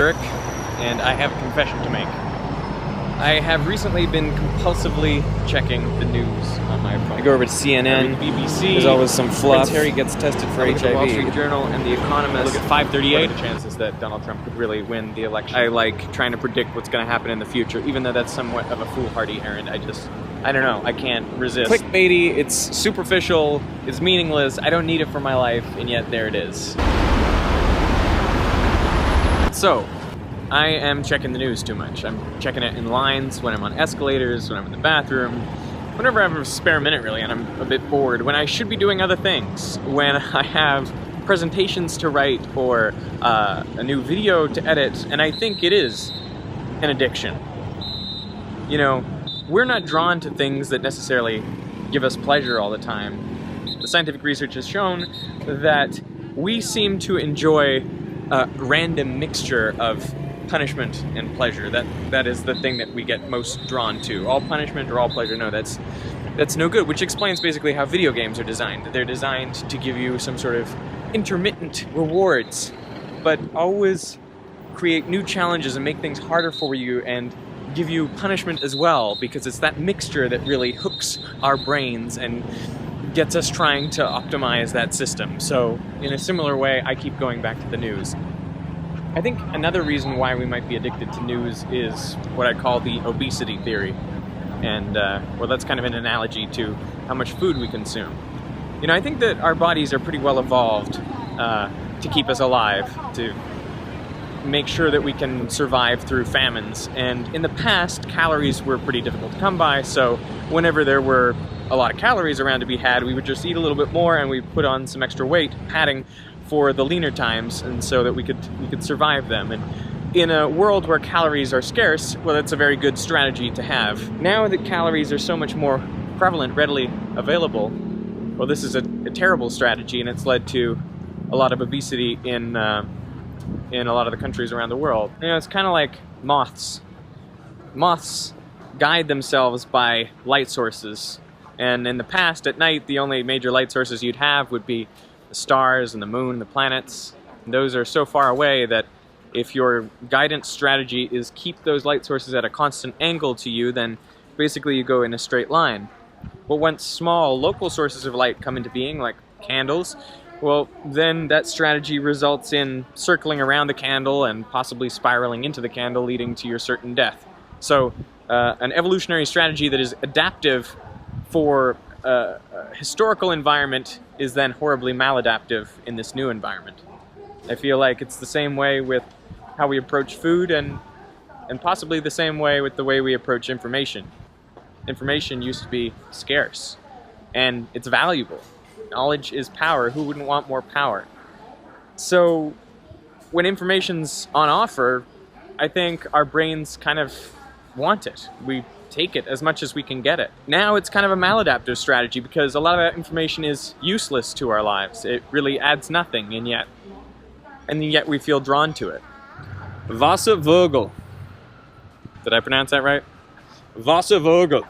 Eric, and I have a confession to make. I have recently been compulsively checking the news on my phone. I go over to CNN, BBC, there's always some fluff. Prince Harry gets tested for HIV. The Wall Street Journal and The Economist. Look at 538. What are the chances that Donald Trump could really win the election? I like trying to predict what's going to happen in the future, even though that's somewhat of a foolhardy errand. I don't know, I can't resist. Clickbaity, it's superficial, it's meaningless, I don't need it for my life, and yet there it is. So, I am checking the news too much. I'm checking it in lines, when I'm on escalators, when I'm in the bathroom, whenever I have a spare minute really and I'm a bit bored, when I should be doing other things, when I have presentations to write or a new video to edit, and I think it is an addiction. You know, we're not drawn to things that necessarily give us pleasure all the time. The scientific research has shown that we seem to enjoy a random mixture of punishment and pleasure. That is the thing that we get most drawn to. All punishment or all pleasure, no, that's no good, which explains basically how video games are designed. They're designed to give you some sort of intermittent rewards, but always create new challenges and make things harder for you and give you punishment as well, because it's that mixture that really hooks our brains and gets us trying to optimize that system. So in a similar way, I keep going back to the news. I think another reason why we might be addicted to news is what I call the obesity theory. And, well, that's kind of an analogy to how much food we consume. You know, I think that our bodies are pretty well evolved to keep us alive, to make sure that we can survive through famines. And in the past, calories were pretty difficult to come by, so whenever there were a lot of calories around to be had, we would just eat a little bit more and we put on some extra weight, padding for the leaner times, and so that we could survive them. And in a world where calories are scarce, well, that's a very good strategy to have. Now that calories are so much more prevalent, readily available, well, this is a terrible strategy, and it's led to a lot of obesity in a lot of the countries around the world. You know, it's kind of like moths. Moths guide themselves by light sources, and in the past, at night, the only major light sources you'd have would be the stars and the moon and the planets. And those are so far away that if your guidance strategy is keep those light sources at a constant angle to you, then basically you go in a straight line. But once small local sources of light come into being, like candles, well, then that strategy results in circling around the candle and possibly spiraling into the candle, leading to your certain death. So an evolutionary strategy that is adaptive for a historical environment is then horribly maladaptive in this new environment. I feel like it's the same way with how we approach food and possibly the same way with the way we approach information. Information used to be scarce, and it's valuable. Knowledge is power. Who wouldn't want more power? So when information's on offer, I think our brains kind of want it. We take it as much as we can get it. Now it's kind of a maladaptive strategy because a lot of that information is useless to our lives. It really adds nothing, and yet we feel drawn to it. Wasservogel. Did I pronounce that right? Wasservogel.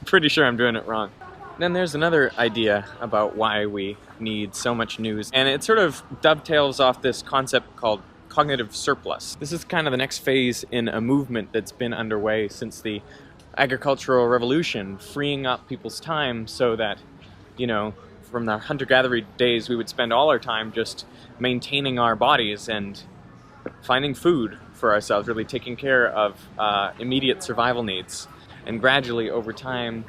Pretty sure I'm doing it wrong. Then there's another idea about why we need so much news, and it sort of dovetails off this concept called cognitive surplus. This is kind of the next phase in a movement that's been underway since the agricultural revolution, freeing up people's time so that, you know, from the hunter-gatherer days, we would spend all our time just maintaining our bodies and finding food for ourselves, really taking care of immediate survival needs. And gradually, over time,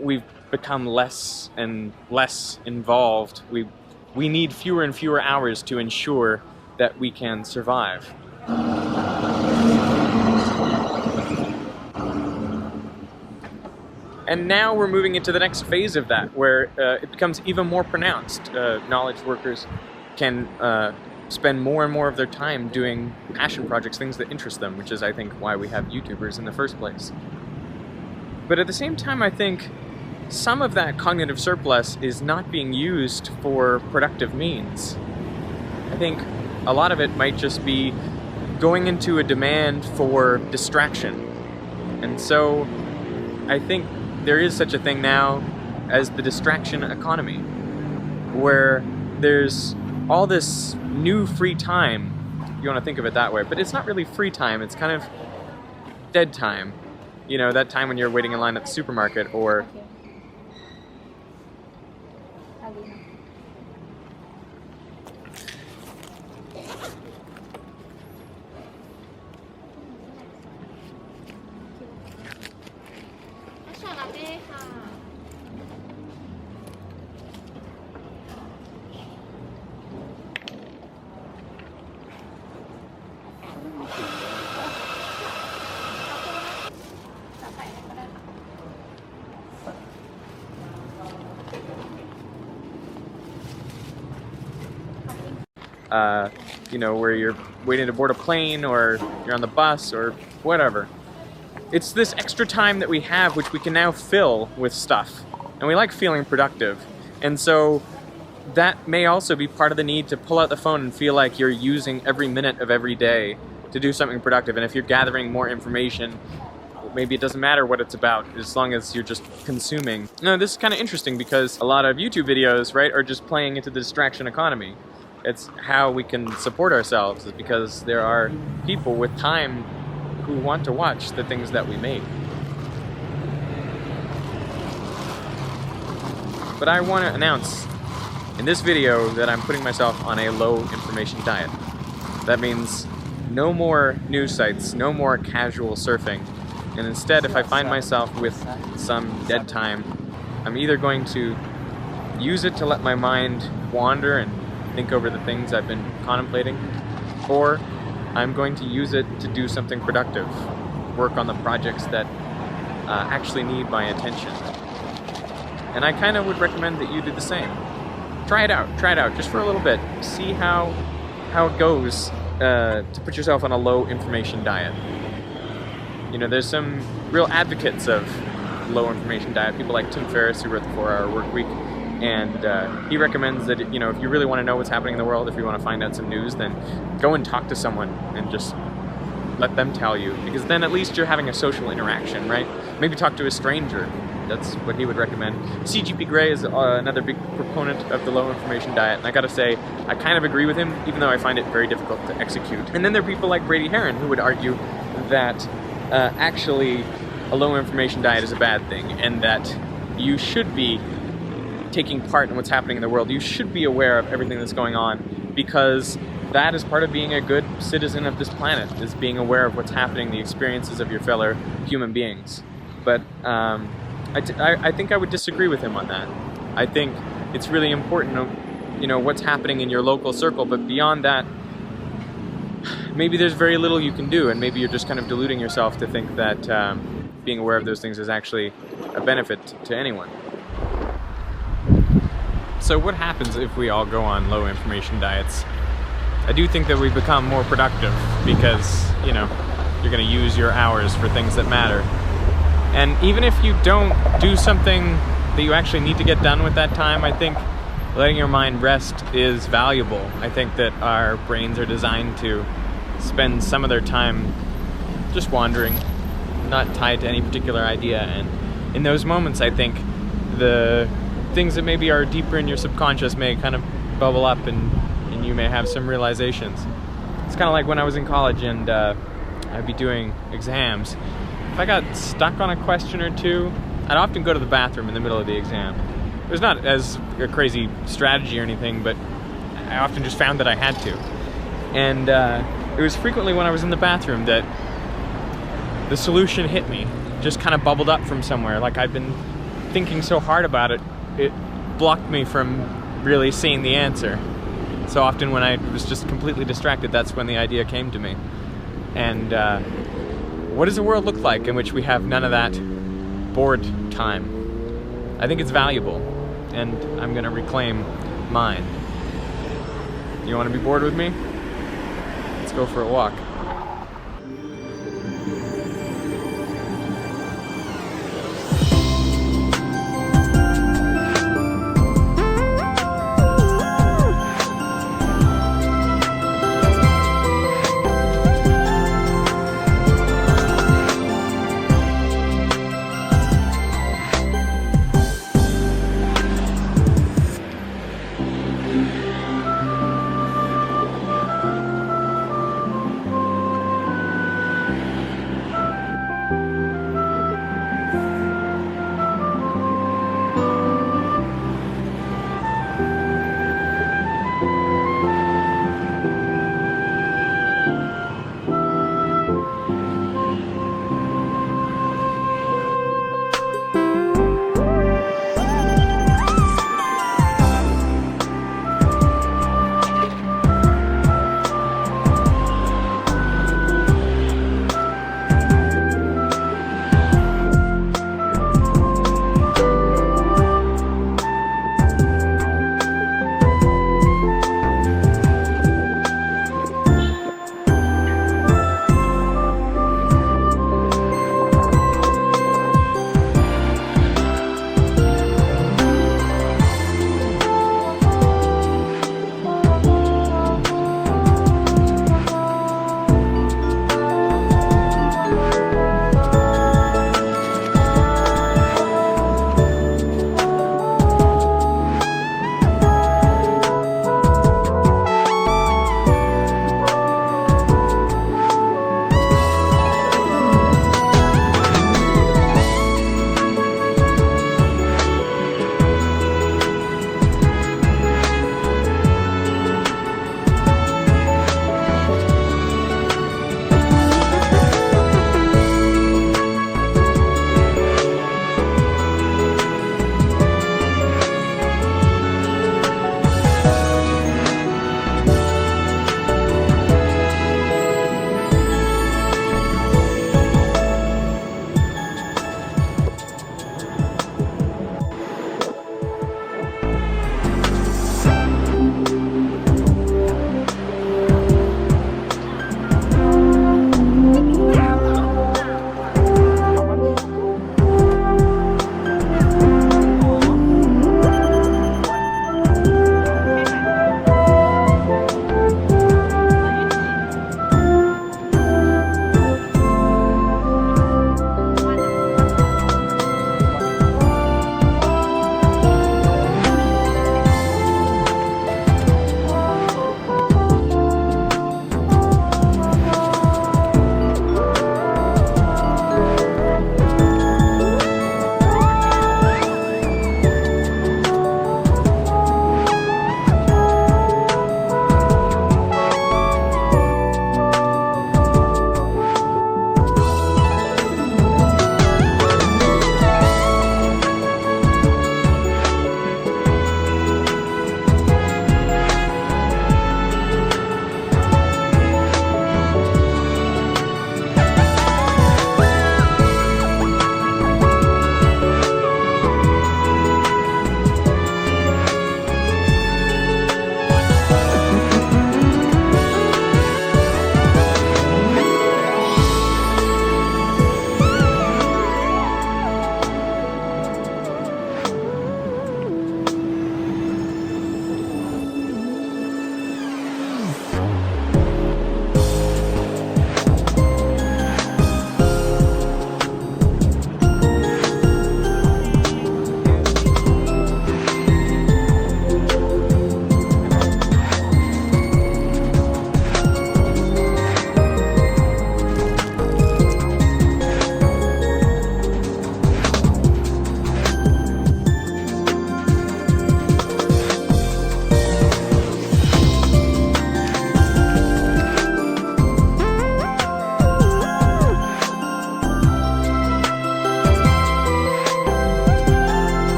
we've become less and less involved. We need fewer and fewer hours to ensure that we can survive. And now we're moving into the next phase of that, where it becomes even more pronounced. Knowledge workers can spend more and more of their time doing passion projects, things that interest them, which is, I think, why we have YouTubers in the first place. But at the same time, I think some of that cognitive surplus is not being used for productive means. I think a lot of it might just be going into a demand for distraction. And so I think there is such a thing now as the distraction economy, where there's all this new free time you want to think of it that way. But it's not really free time, it's kind of dead time. You know, that time when you're waiting in line at the supermarket, or you know, where you're waiting to board a plane, or you're on the bus, or whatever. It's this extra time that we have, which we can now fill with stuff. And we like feeling productive. And so that may also be part of the need to pull out the phone and feel like you're using every minute of every day to do something productive. And if you're gathering more information, maybe it doesn't matter what it's about, as long as you're just consuming. No, this is kind of interesting because a lot of YouTube videos, right, are just playing into the distraction economy. It's how we can support ourselves, is because there are people with time who want to watch the things that we make. But I want to announce in this video that I'm putting myself on a low information diet. That means no more news sites, no more casual surfing. And instead, if I find myself with some dead time, I'm either going to use it to let my mind wander and think over the things I've been contemplating, or I'm going to use it to do something productive, work on the projects that actually need my attention. And I kind of would recommend that you do the same. Try it out, just for a little bit. See how it goes to put yourself on a low information diet. You know, there's some real advocates of low information diet, people like Tim Ferriss, who wrote the 4-Hour Workweek. And he recommends that, you know, if you really want to know what's happening in the world, if you want to find out some news, then go and talk to someone and just let them tell you, because then at least you're having a social interaction, right? Maybe talk to a stranger. That's what he would recommend. CGP Grey is another big proponent of the low information diet, and I gotta say, I kind of agree with him, even though I find it very difficult to execute. And then there are people like Brady Heron who would argue that actually a low information diet is a bad thing, and that you should be taking part in what's happening in the world. You should be aware of everything that's going on, because that is part of being a good citizen of this planet, is being aware of what's happening, the experiences of your fellow human beings. But I think I would disagree with him on that. I think it's really important, you know, what's happening in your local circle, but beyond that, maybe there's very little you can do, and maybe you're just kind of deluding yourself to think that being aware of those things is actually a benefit to anyone. So what happens if we all go on low information diets? I do think that we become more productive, because, you know, you're going to use your hours for things that matter. And even if you don't do something that you actually need to get done with that time, I think letting your mind rest is valuable. I think that our brains are designed to spend some of their time just wandering, not tied to any particular idea. And in those moments, I think the things that maybe are deeper in your subconscious may kind of bubble up, and you may have some realizations. It's kind of like when I was in college and I'd be doing exams. If I got stuck on a question or two, I'd often go to the bathroom in the middle of the exam. It was not as a crazy strategy or anything, but I often just found that I had to. And it was frequently when I was in the bathroom that the solution hit me, just kind of bubbled up from somewhere. Like I'd been thinking so hard about it, it blocked me from really seeing the answer. So often when I was just completely distracted, that's when the idea came to me. And what does a world look like in which we have none of that bored time? I think it's valuable, and I'm going to reclaim mine. You want to be bored with me? Let's go for a walk.